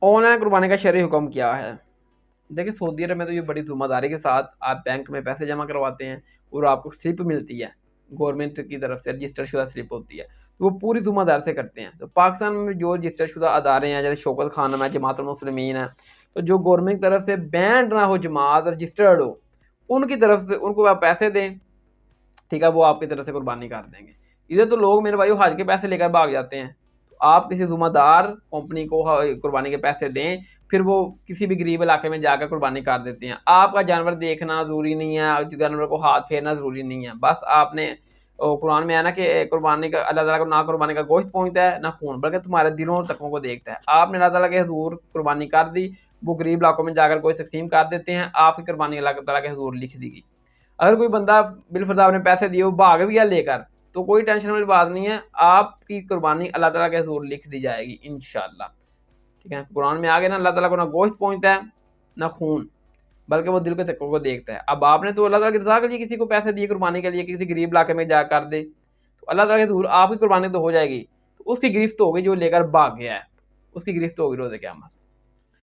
Online कुर्बानी का शरई हुक्म क्या है? देखिए सऊदी अरब में तो ये बड़ी ज़िम्मेदारी के साथ आप बैंक में पैसे जमा करवाते हैं और आपको स्लिप मिलती है, गवर्नमेंट की तरफ से रजिस्टर शुदा स्लिप होती है, तो वो पूरी ज़िम्मेदारी से करते हैं। तो पाकिस्तान में जो रजिस्टर शुदा अदारे हैं जैसे शौकत खानम है, जमातुल मुस्लिमीन है, तो जो गवर्नमेंट की तरफ से बैंड ना हो जमात रजिस्टर्ड हो, उनकी तरफ से उनको आप पैसे दें, ठीक है, वो आपकी तरफ से कुर्बानी कर देंगे। इधर तो लोग मेरे भाई हज के पैसे लेकर भाग जाते हैं। तो आप किसी ज़िम्मेदार कंपनी को कुर्बानी के पैसे दें, फिर वो किसी भी गरीब इलाके में जाकर कुर्बानी कर देते हैं। आपका जानवर देखना ज़रूरी नहीं है, जानवर को हाथ फेरना ज़रूरी नहीं है। बस आपने कुरान में है ना कि कुर्बानी का अल्लाह ताला को ना कुर्बानी का गोश्त पहुँचता है, ना खून, बल्कि तुम्हारे दिलों और तक़वों को देखता है। आपने अल्लाह ताला के हुज़ूर कुर्बानी कर दी, वो गरीब इलाकों में जाकर कोई तक़सीम कर देते हैं, आपकी कुर्बानी अल्लाह ताला के हुज़ूर लिख दी गई। अगर कोई बंदा बिलफर्ज़ आपने पैसे दिए, वो भाग भी गया लेकर, तो कोई टेंशन वाली बात नहीं है, आपकी कुर्बानी अल्लाह ताला के हुज़ूर लिख दी जाएगी इंशाअल्लाह। ठीक है? कुरान में आ गया ना, अल्लाह ताला को ना गोश्त पहुँचता है, ना खून, बल्कि वो दिल के तक़वों को देखता है। अब आपने तो अल्लाह ताला की रज़ा के लिए किसी को पैसे दिए कुर्बानी के लिए, किसी गरीब इलाके में जा कर दे, तो अल्लाह ताला के हुज़ूर आपकी कुर्बानी तो हो जाएगी, तो उसकी गिरफ्त तो होगी जो लेकर भाग गया है, उसकी गिरफ्त तो होगी रोज़े क़यामत।